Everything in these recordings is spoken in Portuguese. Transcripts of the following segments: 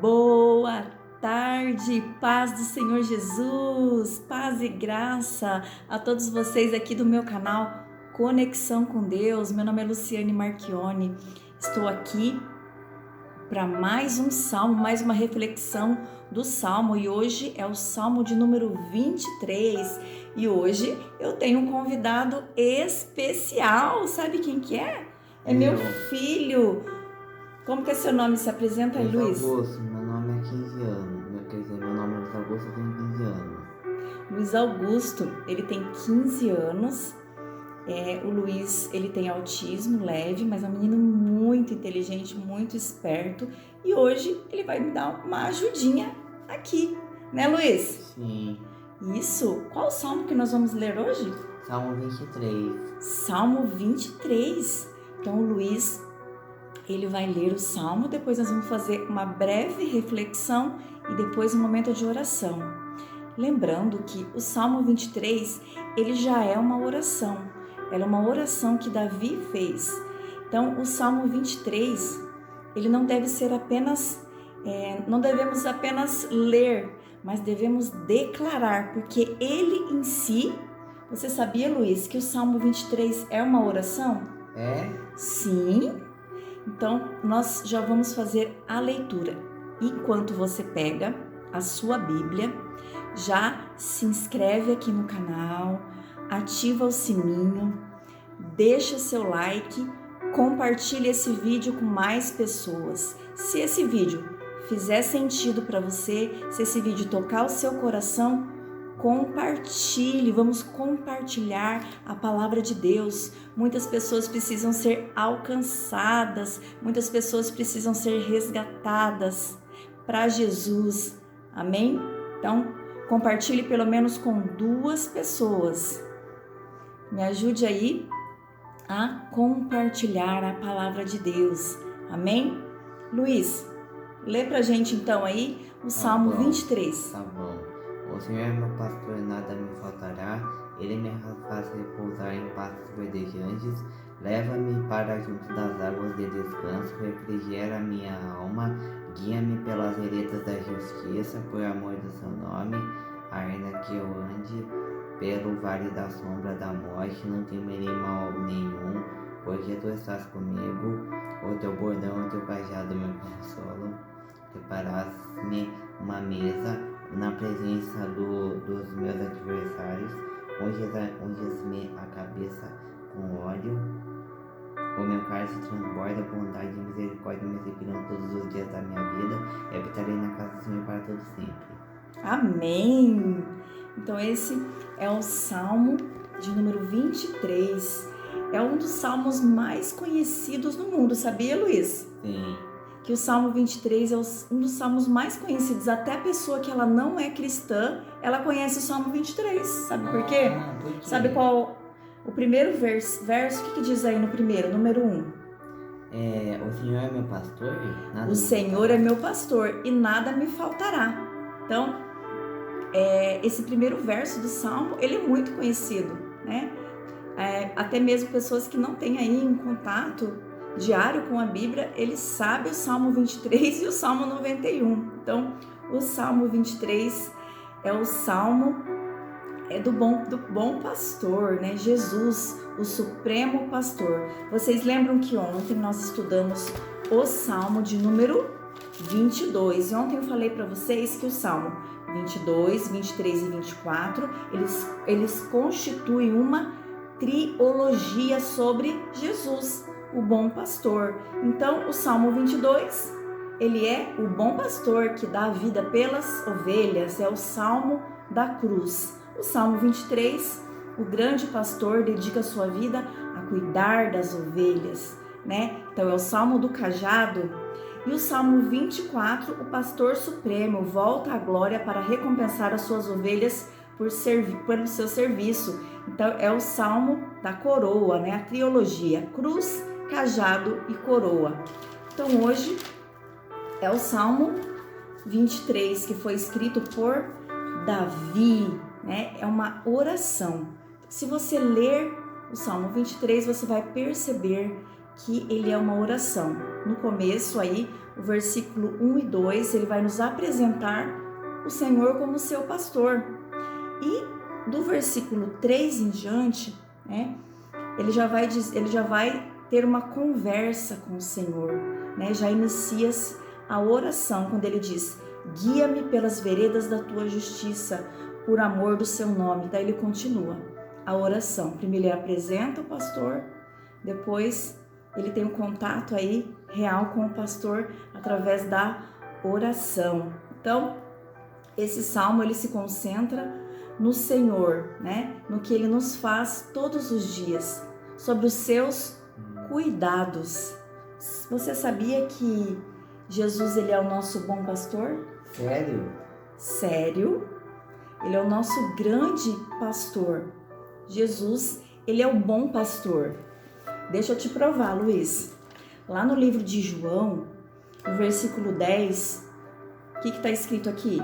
Boa tarde, paz do Senhor Jesus, paz e graça a todos vocês aqui do meu canal Conexão com Deus. Meu nome é Luciane Marchione, estou aqui para mais um salmo, mais uma reflexão do salmo, e hoje é o salmo de número 23, e hoje eu tenho um convidado especial. Sabe quem que é? É meu filho. Como que é seu nome? Se apresenta aí, Luiz. Augusto, meu nome é 15 anos. Meu nome é Luiz Augusto, eu tenho 15 anos. Luiz Augusto, ele tem 15 anos. O Luiz, ele tem autismo leve, mas é um menino muito inteligente, muito esperto. E hoje ele vai me dar uma ajudinha aqui, né, Luiz? Sim. Isso. Qual o salmo que nós vamos ler hoje? Salmo 23. Salmo 23. Então o Luiz, ele vai ler o salmo, depois nós vamos fazer uma breve reflexão e depois um momento de oração. Lembrando que o Salmo 23, ele já é uma oração. Ela é uma oração que Davi fez. Então, o Salmo 23, ele não deve ser apenas, não devemos apenas ler, mas devemos declarar, porque ele em si, você sabia, Luiz, que o Salmo 23 é uma oração? É? Sim. Então, nós já vamos fazer a leitura. Enquanto você pega a sua Bíblia, já se inscreve aqui no canal, ativa o sininho, deixa seu like, compartilha esse vídeo com mais pessoas. Se esse vídeo fizer sentido para você, se esse vídeo tocar o seu coração, compartilhe, vamos compartilhar a palavra de Deus. Muitas pessoas precisam ser alcançadas, muitas pessoas precisam ser resgatadas para Jesus, amém? Então, compartilhe pelo menos com 2 pessoas. Me ajude aí a compartilhar a palavra de Deus, amém? Luiz, lê pra gente então aí o Salmo 23. Tá bom. O Senhor é meu pastor, nada me faltará. Ele me faz repousar em pastos verdejantes. Leva-me para junto das águas de descanso. Refrigera minha alma. Guia-me pelas veredas da justiça, por amor do seu nome. Ainda que eu ande pelo vale da sombra da morte, não temerei mal nenhum, porque tu estás comigo. O teu bordão, o teu cajado me consolam. Preparaste-me uma mesa na presença dos meus adversários. Unges-me a cabeça com óleo. O meu cálice transborda, bondade e misericórdia me seguirão todos os dias da minha vida. E habitarei na casa do Senhor para todo sempre. Amém! Então esse é o Salmo de número 23. É um dos salmos mais conhecidos no mundo, sabia, Luiz? Sim. Que o Salmo 23 é um dos salmos mais conhecidos. Até a pessoa que ela não é cristã, ela conhece o Salmo 23. Sabe por quê? Por quê? Sabe qual o primeiro verso? O que diz aí no primeiro, número 1? O Senhor é meu pastor? O Senhor é meu pastor e nada me faltará. Então, esse primeiro verso do Salmo, ele é muito conhecido, né? Até mesmo pessoas que não têm aí um contato diário com a Bíblia, ele sabe o Salmo 23 e o Salmo 91. Então, o Salmo 23 é o Salmo do bom pastor, né? Jesus, o supremo pastor. Vocês lembram que ontem nós estudamos o Salmo de número 22. E ontem eu falei para vocês que o Salmo 22, 23 e 24, eles constituem uma trilogia sobre Jesus, o bom pastor. Então, o Salmo 22, ele é o bom pastor que dá a vida pelas ovelhas, é o Salmo da cruz. O Salmo 23, o grande pastor dedica a sua vida a cuidar das ovelhas, né? Então, é o Salmo do cajado. E o Salmo 24, o pastor supremo volta à glória para recompensar as suas ovelhas pelo seu serviço. Então, é o Salmo da coroa, né? A trilogia, cruz, cajado e coroa. Então, hoje é o Salmo 23, que foi escrito por Davi, né? É uma oração. Se você ler o Salmo 23, você vai perceber que ele é uma oração. No começo aí, o versículo 1 e 2, ele vai nos apresentar o Senhor como seu pastor. E do versículo 3 em diante, né, ele já vai ter uma conversa com o Senhor, né? Já inicia-se a oração quando ele diz: guia-me pelas veredas da tua justiça, por amor do seu nome. Daí ele continua a oração. Primeiro ele apresenta o pastor, depois ele tem um contato aí real com o pastor através da oração. Então, esse salmo ele se concentra no Senhor, né? No que ele nos faz todos os dias, sobre os seus cuidados. Você sabia que Jesus ele é o nosso bom pastor? Sério? Sério? Ele é o nosso grande pastor. Jesus, ele é o bom pastor. Deixa eu te provar, Luiz. Lá no livro de João, no versículo 10, o que está escrito aqui?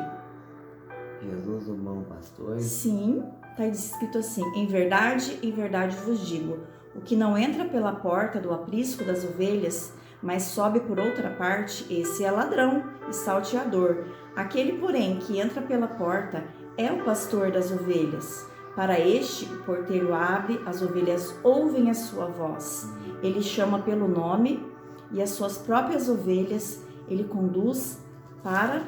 Jesus, o bom pastor? Sim, está escrito assim: em verdade vos digo, o que não entra pela porta do aprisco das ovelhas, mas sobe por outra parte, esse é ladrão e salteador. Aquele, porém, que entra pela porta é o pastor das ovelhas. Para este, o porteiro abre, as ovelhas ouvem a sua voz. Ele chama pelo nome e as suas próprias ovelhas ele conduz para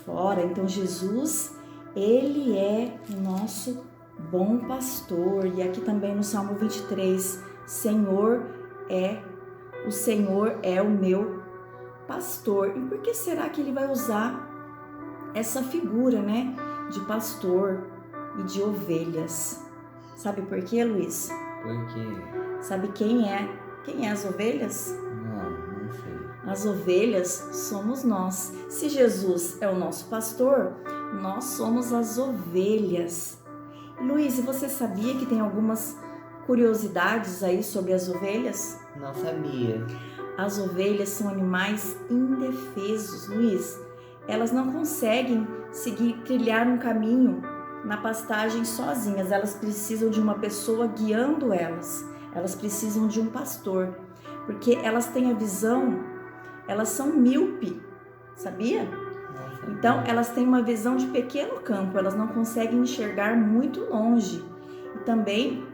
fora. Então, Jesus, ele é o nosso bom pastor. E aqui também no Salmo 23, o Senhor é o meu pastor. E por que será que ele vai usar essa figura, né, de pastor e de ovelhas? Sabe por quê, Luiz? Por quê? Sabe quem é as ovelhas? Não sei. As ovelhas somos nós. Se Jesus é o nosso pastor, nós somos as ovelhas. Luiz, você sabia que tem algumas curiosidades aí sobre as ovelhas? Não sabia. As ovelhas são animais indefesos, Luiz. Elas não conseguem trilhar um caminho na pastagem sozinhas. Elas precisam de uma pessoa guiando elas. Elas precisam de um pastor, porque elas têm a visão, elas são míope, sabia? Então, elas têm uma visão de pequeno campo, elas não conseguem enxergar muito longe. E também,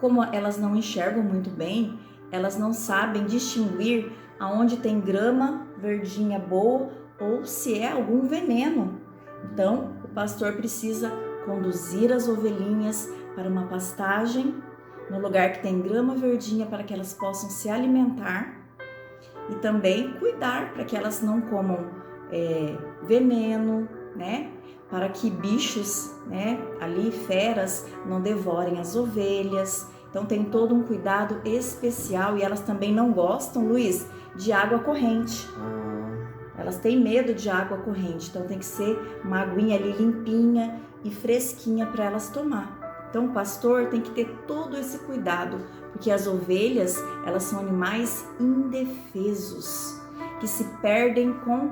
como elas não enxergam muito bem, elas não sabem distinguir aonde tem grama verdinha boa ou se é algum veneno. Então, o pastor precisa conduzir as ovelhinhas para uma pastagem, no lugar que tem grama verdinha, para que elas possam se alimentar e também cuidar para que elas não comam veneno, né? Para que bichos, né, ali feras, não devorem as ovelhas. Então tem todo um cuidado especial e elas também não gostam, Luiz, de água corrente. Elas têm medo de água corrente, então tem que ser uma aguinha ali limpinha e fresquinha para elas tomar. Então o pastor tem que ter todo esse cuidado, porque as ovelhas, elas são animais indefesos, que se perdem com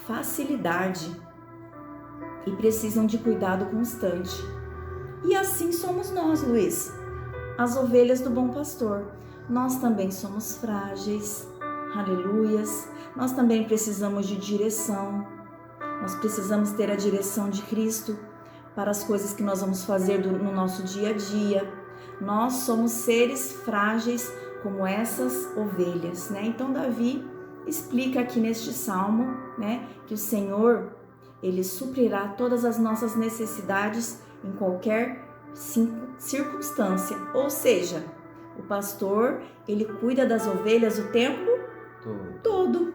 facilidade e precisam de cuidado constante. E assim somos nós, Luiz, as ovelhas do bom pastor. Nós também somos frágeis, aleluias. Nós também precisamos de direção. Nós precisamos ter a direção de Cristo para as coisas que nós vamos fazer no nosso dia a dia. Nós somos seres frágeis como essas ovelhas, né? Então Davi explica aqui neste salmo, né, que o Senhor, ele suprirá todas as nossas necessidades em qualquer circunstância. Ou seja, o pastor, ele cuida das ovelhas o tempo todo.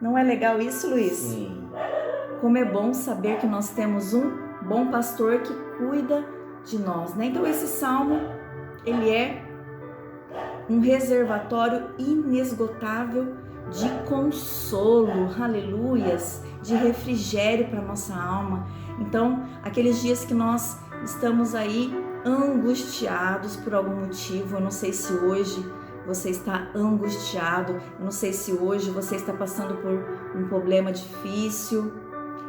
Não é legal isso, Luiz? Sim. Como é bom saber que nós temos um bom pastor que cuida de nós, né? Então esse salmo, ele é um reservatório inesgotável de consolo, aleluias, de refrigério para nossa alma. Então, aqueles dias que nós estamos aí angustiados por algum motivo, eu não sei se hoje você está angustiado, eu não sei se hoje você está passando por um problema difícil,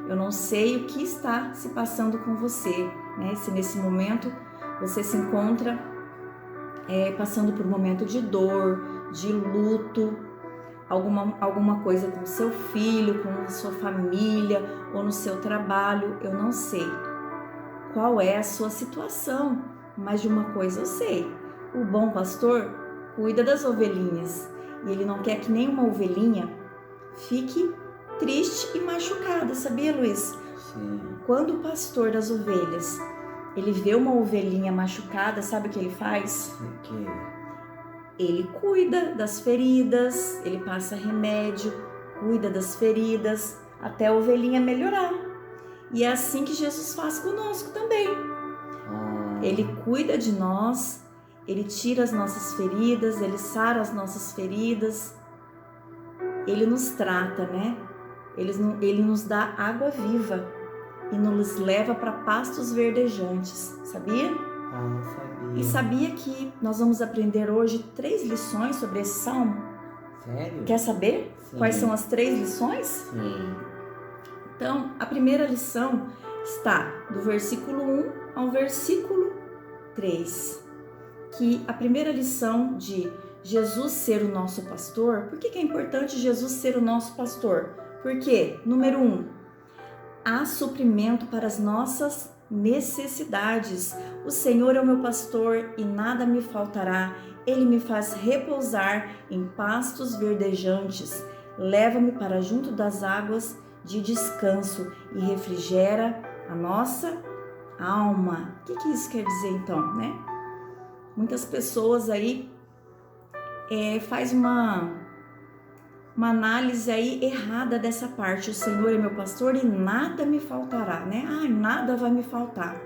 eu não sei o que está se passando com você, né? Se nesse momento você se encontra passando por um momento de dor, de luto, alguma coisa com seu filho, com a sua família ou no seu trabalho, eu não sei qual é a sua situação, mas de uma coisa eu sei: o bom pastor cuida das ovelhinhas e ele não quer que nenhuma ovelhinha fique triste e machucada, sabia, Luiz? Sim. Quando o pastor das ovelhas ele vê uma ovelhinha machucada, sabe o que ele faz? O quê? Ele cuida das feridas, ele passa remédio, cuida das feridas, até a ovelhinha melhorar. E é assim que Jesus faz conosco também. Ele cuida de nós, ele tira as nossas feridas, ele sara as nossas feridas, ele nos trata, né? Ele nos dá água viva e nos leva para pastos verdejantes, sabia? Não sabia. E sabia que nós vamos aprender hoje 3 lições sobre esse salmo? Sério? Quer saber Sim. quais são as 3 lições? Sim. Então, a primeira lição está do versículo 1 ao versículo 3. Que a primeira lição de Jesus ser o nosso pastor, por que é importante Jesus ser o nosso pastor? Porque, número 1, há suprimento para as nossas necessidades. O Senhor é o meu pastor e nada me faltará. Ele me faz repousar em pastos verdejantes. Leva-me para junto das águas de descanso e refrigera a nossa alma. O que isso quer dizer então, né? Muitas pessoas aí faz uma análise aí errada dessa parte. O Senhor é meu pastor e nada me faltará, né? Nada vai me faltar.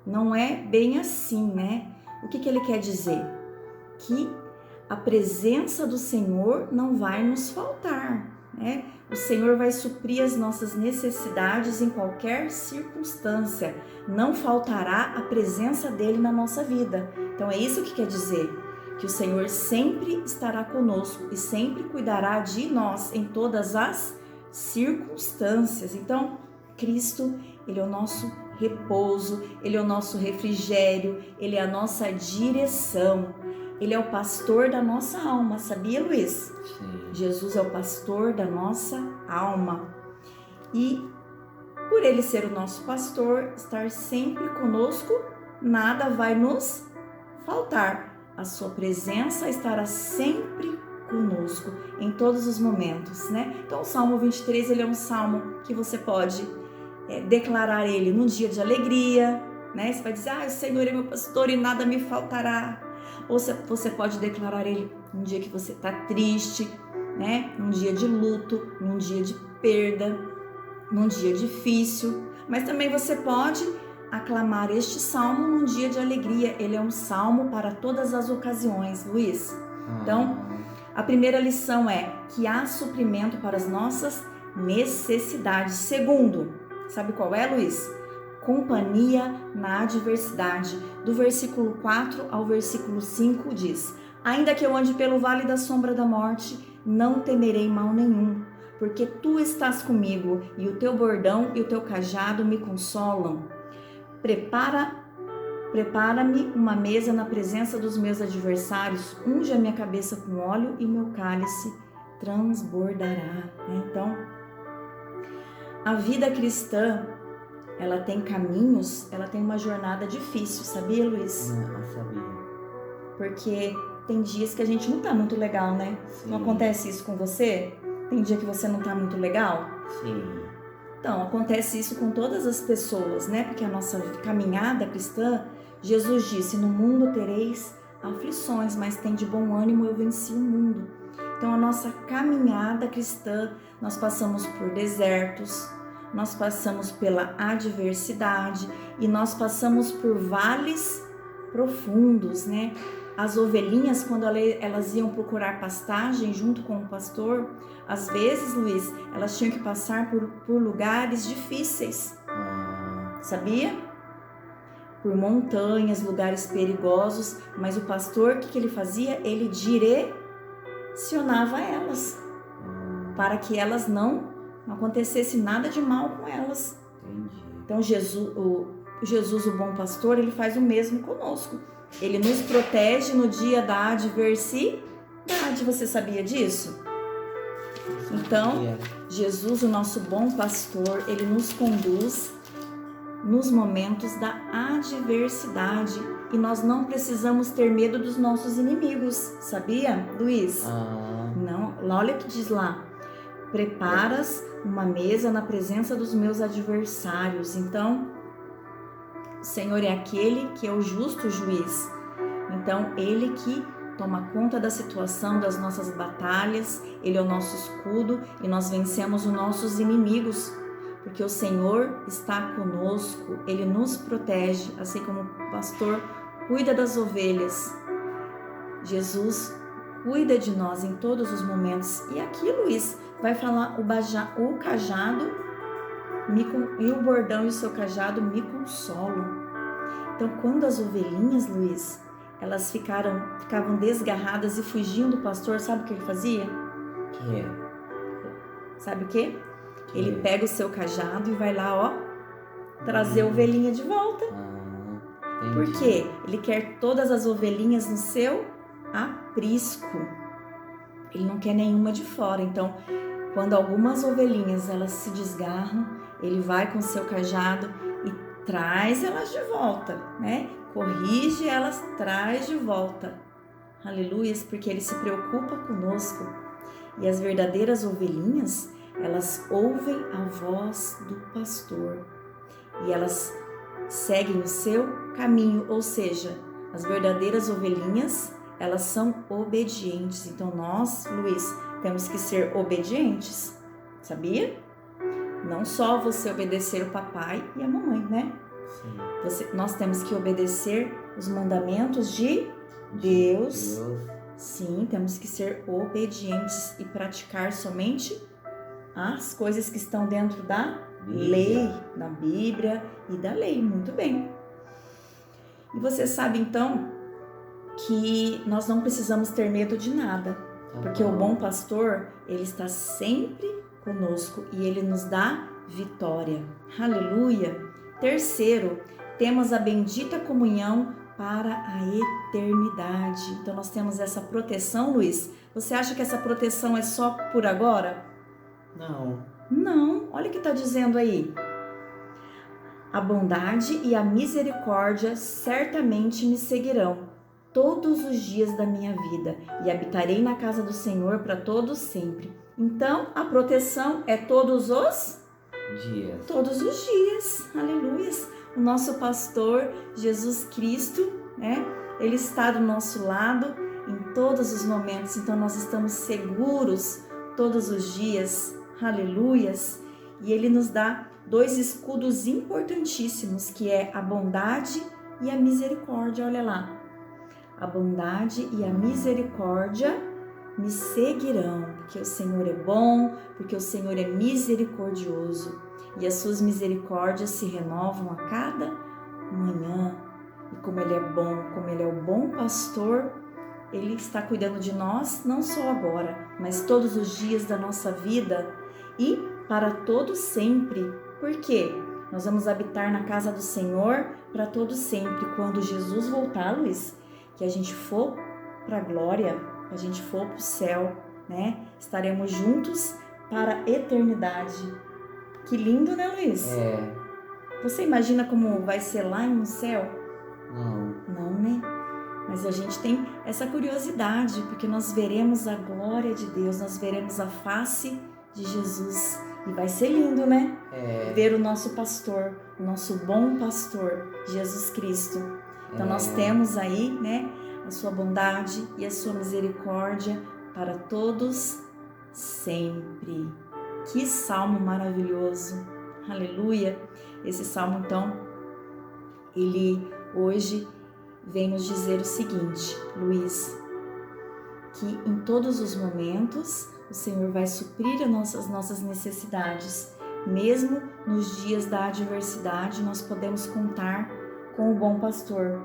Não é bem assim, né? O que ele quer dizer? Que a presença do Senhor não vai nos faltar, né? O Senhor vai suprir as nossas necessidades em qualquer circunstância. Não faltará a presença dele na nossa vida. Então é isso que quer dizer. Que o Senhor sempre estará conosco e sempre cuidará de nós em todas as circunstâncias. Então, Cristo, ele é o nosso repouso, ele é o nosso refrigério, ele é a nossa direção. Ele é o pastor da nossa alma, sabia, Luiz? Sim. Jesus é o pastor da nossa alma. E por ele ser o nosso pastor, estar sempre conosco, nada vai nos faltar. A sua presença estará sempre conosco, em todos os momentos, né? Então o Salmo 23, ele é um salmo que você pode declarar ele num dia de alegria, né? Você vai dizer, o Senhor é meu pastor e nada me faltará. Ou você pode declarar ele num dia que você está triste, né? Num dia de luto, num dia de perda, num dia difícil. Mas também você pode aclamar este salmo num dia de alegria. Ele é um salmo para todas as ocasiões, Luiz. Então, a primeira lição é que há suprimento para as nossas necessidades. Segundo, sabe qual é, Luiz? Companhia na adversidade. Do versículo 4 ao versículo 5 diz: ainda que eu ande pelo vale da sombra da morte, não temerei mal nenhum, porque tu estás comigo, e o teu bordão e o teu cajado me consolam. Prepara-me uma mesa na presença dos meus adversários, unge a minha cabeça com óleo e meu cálice transbordará. Então, a vida cristã, ela tem caminhos, ela tem uma jornada difícil, sabia, Luiz? Não sabia. Porque tem dias que a gente não tá muito legal, né? Sim. Não acontece isso com você? Tem dia que você não tá muito legal? Sim. Então, acontece isso com todas as pessoas, né? Porque a nossa caminhada cristã, Jesus disse, no mundo tereis aflições, mas tem de bom ânimo, eu venci o mundo. Então, a nossa caminhada cristã, nós passamos por desertos, nós passamos pela adversidade e nós passamos por vales profundos, né? As ovelhinhas, quando elas iam procurar pastagem junto com o pastor, às vezes, Luiz, elas tinham que passar por lugares difíceis, sabia? Por montanhas, lugares perigosos, mas o pastor, o que ele fazia? Ele direcionava elas, para que elas não acontecesse nada de mal com elas. Entendi. Então Jesus, o bom pastor, ele faz o mesmo conosco. Ele nos protege no dia da adversidade. verdade. Você sabia disso? Então, Jesus, o nosso bom pastor, ele nos conduz nos momentos da adversidade e nós não precisamos ter medo dos nossos inimigos, sabia, Luiz? Não, olha o que diz lá: preparas uma mesa na presença dos meus adversários. Então, o Senhor é aquele que é o justo juiz. Então, ele que toma conta da situação, das nossas batalhas, ele é o nosso escudo e nós vencemos os nossos inimigos, porque o Senhor está conosco, ele nos protege, assim como o pastor cuida das ovelhas. Jesus cuida de nós em todos os momentos. E aqui, Luiz, vai falar o cajado e o bordão e o seu cajado me consolam. Então, quando as ovelhinhas, Luiz, elas ficavam desgarradas e fugiam do pastor, sabe o que ele fazia? Sabe o quê? Ele pega o seu cajado e vai lá, ó, trazer a ovelhinha de volta. Por quê? Ele quer todas as ovelhinhas no seu aprisco. Ele não quer nenhuma de fora. Então, quando algumas ovelhinhas elas se desgarram, ele vai com o seu cajado e traz elas de volta, né? Corrige elas, traz de volta. Aleluias, porque ele se preocupa conosco. E as verdadeiras ovelhinhas, elas ouvem a voz do pastor e elas seguem o seu caminho, ou seja, as verdadeiras ovelhinhas, elas são obedientes. Então nós, Luiz, temos que ser obedientes, sabia? Não só você obedecer o papai e a mamãe, né? Sim. Nós temos que obedecer os mandamentos de Deus. Sim, temos que ser obedientes e praticar somente as coisas que estão dentro da lei, da Bíblia e da lei. Muito bem. E você sabe então que nós não precisamos ter medo de nada, porque o bom pastor, ele está sempre conosco e ele nos dá vitória. Aleluia. Terceiro, temos a bendita comunhão para a eternidade. Então nós temos essa proteção, Luiz. Você acha que essa proteção é só por agora? Não, olha o que está dizendo aí. A bondade e a misericórdia certamente me seguirão todos os dias da minha vida e habitarei na casa do Senhor para todos sempre. Então, a proteção é todos os dias. Todos os dias, aleluia. O nosso pastor, Jesus Cristo, né? Ele está do nosso lado em todos os momentos, então nós estamos seguros todos os dias, aleluias. E ele nos dá 2 escudos importantíssimos, que é a bondade e a misericórdia. Olha lá, a bondade e a misericórdia me seguirão, porque o Senhor é bom, porque o Senhor é misericordioso e as suas misericórdias se renovam a cada manhã. E como Ele é bom, como Ele é o bom pastor, Ele está cuidando de nós, não só agora, mas todos os dias da nossa vida e para todo sempre. Por quê? Nós vamos habitar na casa do Senhor para todo sempre. Quando Jesus voltar, Luiz, que a gente for para a glória, a gente for para o céu, né? Estaremos juntos para a eternidade. Que lindo, né, Luiz? Você imagina como vai ser lá no céu? Não, né? Mas a gente tem essa curiosidade, porque nós veremos a glória de Deus, nós veremos a face de Jesus. E vai ser lindo, né? Ver o nosso pastor, o nosso bom pastor, Jesus Cristo. Então nós temos aí, né, a sua bondade e a sua misericórdia para todos sempre. Que salmo maravilhoso, aleluia. Esse salmo então, ele hoje vem nos dizer o seguinte, Luiz, que em todos os momentos o Senhor vai suprir as nossas necessidades. Mesmo nos dias da adversidade, nós podemos contar com o bom pastor,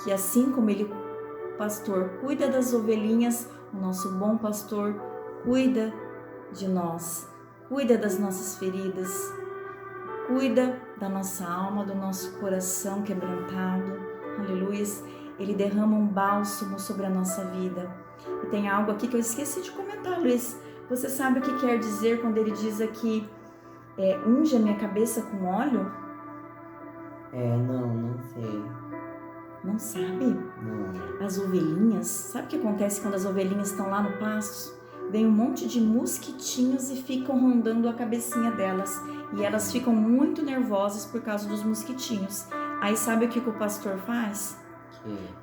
que assim como ele, pastor, cuida das ovelhinhas, o nosso bom pastor cuida de nós, cuida das nossas feridas, cuida da nossa alma, do nosso coração quebrantado. Aleluia. ele derrama um bálsamo sobre a nossa vida. E tem algo aqui que eu esqueci de comentar, Luiz. Você sabe o que quer dizer quando ele diz aqui, unge a minha cabeça com óleo? Não sei. Não sabe? Não. As ovelhinhas, sabe o que acontece quando as ovelhinhas estão lá no pasto? Vem um monte de mosquitinhos e ficam rondando a cabecinha delas. E elas ficam muito nervosas por causa dos mosquitinhos. Aí sabe o que o pastor faz?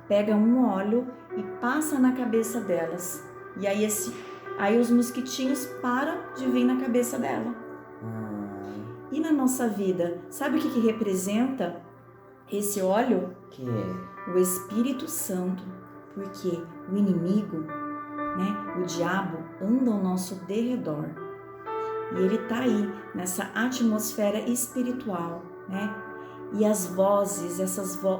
Pega um óleo e passa na cabeça delas. E aí os mosquitinhos param de vir na cabeça dela. E na nossa vida, sabe o que representa esse óleo? O Espírito Santo. Porque o inimigo, o diabo, anda ao nosso derredor. E ele está aí, nessa atmosfera espiritual, E as vozes,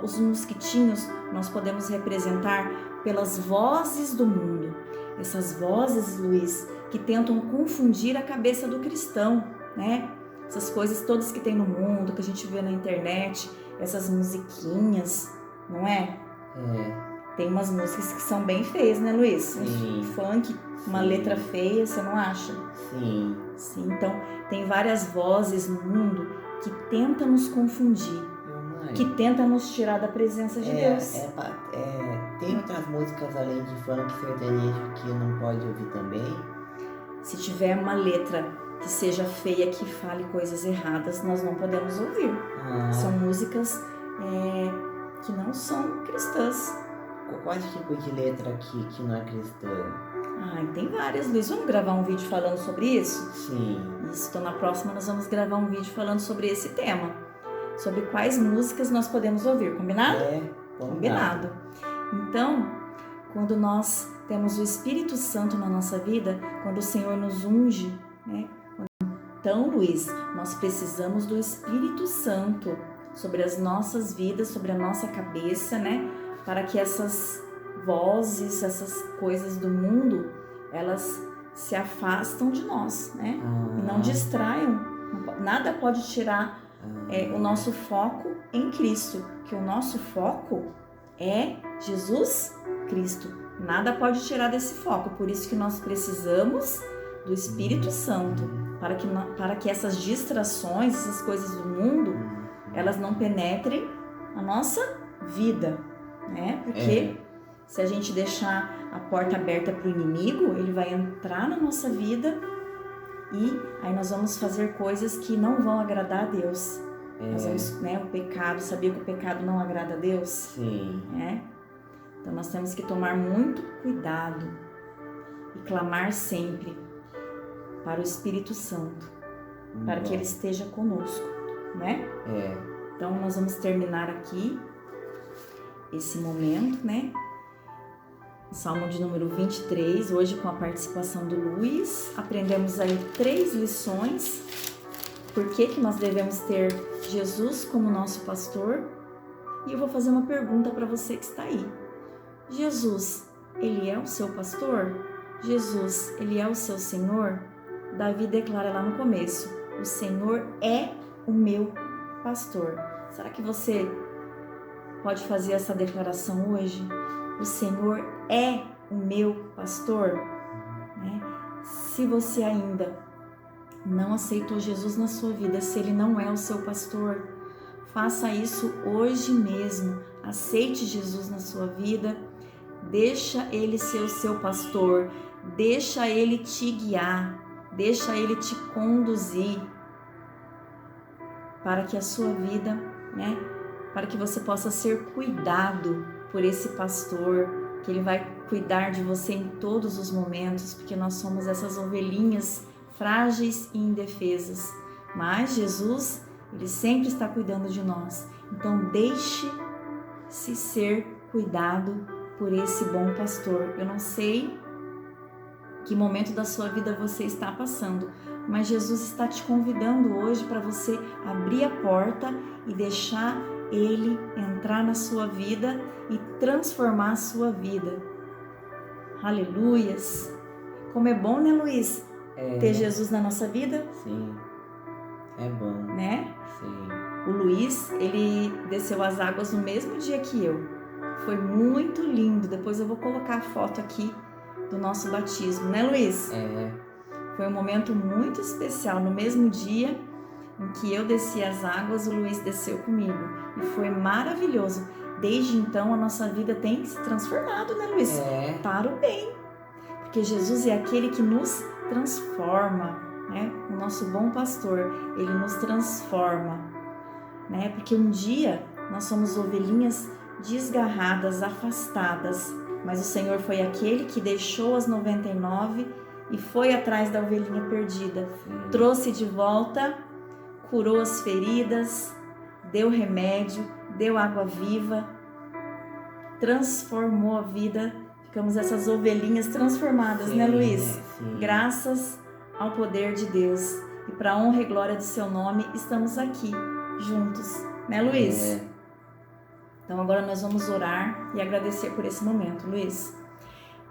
os mosquitinhos, nós podemos representar pelas vozes do mundo. Essas vozes, Luiz, que tentam confundir a cabeça do cristão, Essas coisas todas que tem no mundo, que a gente vê na internet, essas musiquinhas, não é? Tem umas músicas que são bem feias, né, Luiz? Sim. Funk, uma letra feia, você não acha? Sim. Sim, então tem várias vozes no mundo que tentam nos confundir, que tentam nos tirar da presença de Deus. Tem outras músicas além de funk sertanejo que não pode ouvir também? Se tiver uma letra que seja feia, que fale coisas erradas, nós não podemos ouvir. São músicas que não são cristãs. Qual tipo de letra aqui que não é cristã? Tem várias, Luiz. Vamos gravar um vídeo falando sobre isso? Sim. Isso, então na próxima nós vamos gravar um vídeo falando sobre esse tema. Sobre quais músicas nós podemos ouvir, combinado? Combinado. Então, quando nós temos o Espírito Santo na nossa vida, quando o Senhor nos unge, Então, Luiz, nós precisamos do Espírito Santo sobre as nossas vidas, sobre a nossa cabeça, Para que essas vozes, essas coisas do mundo, elas se afastam de nós, E não distraiam. Nada pode tirar o nosso foco em Cristo, que o nosso foco é Jesus Cristo. Nada pode tirar desse foco, por isso que nós precisamos do Espírito Santo, para que essas distrações, essas coisas do mundo, elas não penetrem a nossa vida, Porque se a gente deixar a porta aberta para o inimigo, ele vai entrar na nossa vida e aí nós vamos fazer coisas que não vão agradar a Deus. Nós vamos, o pecado, sabia que o pecado não agrada a Deus? Sim. Então nós temos que tomar muito cuidado e clamar sempre para o Espírito Santo, para que ele esteja conosco, Então nós vamos terminar aqui esse momento, O Salmo de número 23, hoje com a participação do Luiz. Aprendemos aí 3 lições. Por que nós devemos ter Jesus como nosso pastor? E eu vou fazer uma pergunta para você que está aí. Jesus, ele é o seu pastor? Jesus, ele é o seu Senhor? Davi declara lá no começo, o Senhor é o meu pastor. Será que você pode fazer essa declaração hoje? O Senhor é o meu pastor? Se você ainda não aceitou Jesus na sua vida, se ele não é o seu pastor, faça isso hoje mesmo. Aceite Jesus na sua vida, deixa ele ser o seu pastor, deixa ele te guiar, deixa ele te conduzir para que a sua vida, para que você possa ser cuidado por esse pastor, que ele vai cuidar de você em todos os momentos, porque nós somos essas ovelhinhas frágeis e indefesas, mas Jesus, ele sempre está cuidando de nós. Então deixe-se ser cuidado por esse bom pastor. Eu não sei que momento da sua vida você está passando, mas Jesus está te convidando hoje para você abrir a porta e deixar ele entrar na sua vida e transformar a sua vida. Aleluias! Como é bom, né, Luiz? Ter Jesus na nossa vida? Sim, é bom. Né? Sim. O Luiz, ele desceu as águas no mesmo dia que eu. foi muito lindo. Depois eu vou colocar a foto aqui do nosso batismo, né, Luiz? Foi um momento muito especial. No mesmo dia em que eu desci as águas, o Luiz desceu comigo. E foi maravilhoso. Desde então, a nossa vida tem se transformado, né, Luiz? Para o bem. Porque Jesus é aquele que nos transforma, né? O nosso bom pastor, ele nos transforma, né? Porque um dia nós somos ovelhinhas desgarradas, afastadas, mas o Senhor foi aquele que deixou as 99 e foi atrás da ovelhinha perdida. Trouxe de volta, curou as feridas, deu remédio, deu água viva, transformou a vida. Ficamos essas ovelhinhas transformadas, né, Luiz? Sim. Graças ao poder de Deus. E para a honra e glória do seu nome, estamos aqui juntos, né, Luiz? Então agora nós vamos orar e agradecer por esse momento, Luiz.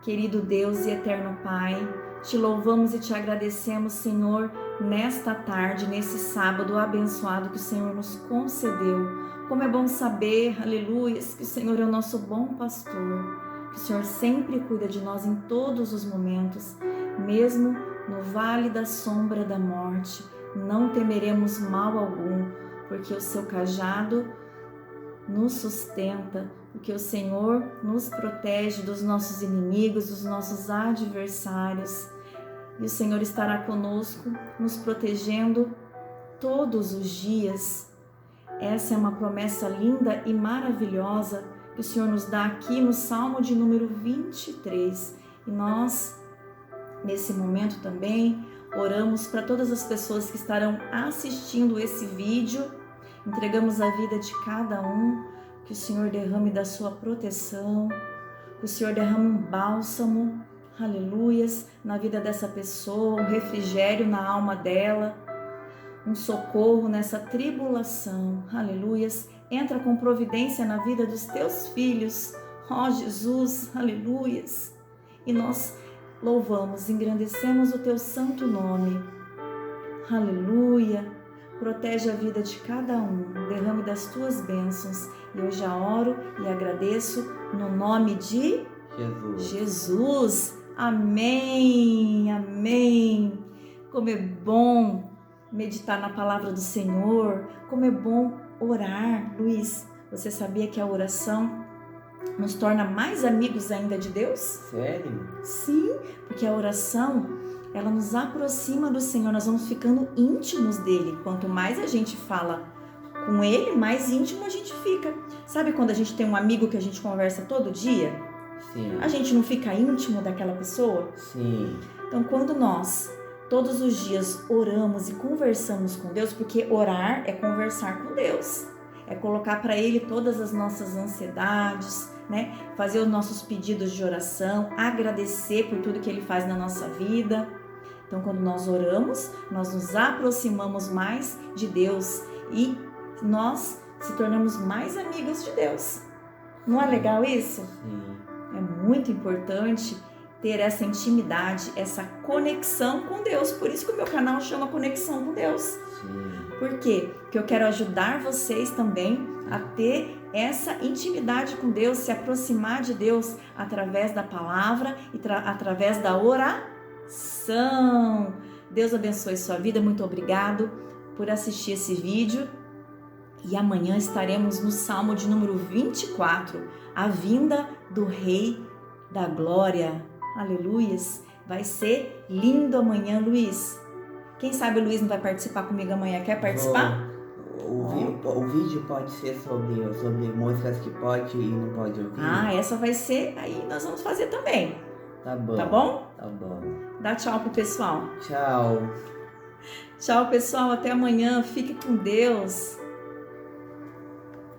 Querido Deus e eterno Pai, te louvamos e te agradecemos, Senhor, nesta tarde, nesse sábado abençoado que o Senhor nos concedeu. Como é bom saber, aleluia, que o Senhor é o nosso bom pastor, que o Senhor sempre cuida de nós em todos os momentos, mesmo no vale da sombra da morte. Não temeremos mal algum, porque o seu cajado nos sustenta, porque o Senhor nos protege dos nossos inimigos, dos nossos adversários. E o Senhor estará conosco, nos protegendo todos os dias. Essa é uma promessa linda e maravilhosa que o Senhor nos dá aqui no Salmo de número 23. E nós, nesse momento também, oramos para todas as pessoas que estarão assistindo esse vídeo. Entregamos a vida de cada um, que o Senhor derrame da sua proteção, que o Senhor derrame um bálsamo, aleluias, na vida dessa pessoa, um refrigério na alma dela, um socorro nessa tribulação, aleluias. Entra com providência na vida dos teus filhos, ó Jesus, aleluias. E nós louvamos, engrandecemos o teu santo nome, aleluia. Protege a vida de cada um, derrame das tuas bênçãos. E eu já oro e agradeço no nome de Jesus. Amém, amém. Como é bom meditar na palavra do Senhor, como é bom orar. Luiz, você sabia que a oração nos torna mais amigos ainda de Deus? Sério? Sim, porque a oração, ela nos aproxima do Senhor, nós vamos ficando íntimos dele. Quanto mais a gente fala com ele, mais íntimo a gente fica. Sabe quando a gente tem um amigo que a gente conversa todo dia? Sim. A gente não fica íntimo daquela pessoa? Sim. Então, quando nós todos os dias oramos e conversamos com Deus, porque orar é conversar com Deus, é colocar para ele todas as nossas ansiedades, né? Fazer os nossos pedidos de oração, agradecer por tudo que ele faz na nossa vida. Então, quando nós oramos, nós nos aproximamos mais de Deus e nós se tornamos mais amigos de Deus. Não é legal isso? Sim. É muito importante ter essa intimidade, essa conexão com Deus. Por isso que o meu canal chama Conexão com Deus. Sim. Por quê? Porque eu quero ajudar vocês também a ter essa intimidade com Deus, se aproximar de Deus através da palavra e através da oração. Deus abençoe sua vida. Muito obrigado por assistir esse vídeo. E amanhã estaremos no Salmo de número 24, a vinda do Rei da Glória. Aleluias. Vai ser lindo amanhã, Luiz. Quem sabe o Luiz não vai participar comigo amanhã? Quer participar? O vídeo pode ser sobre músicas que pode e não pode ouvir? Ah, essa vai ser, aí nós vamos fazer também. Tá bom. Tá bom? Tá bom. Dá tchau pro pessoal. Tchau. Tchau, pessoal. Até amanhã. Fique com Deus.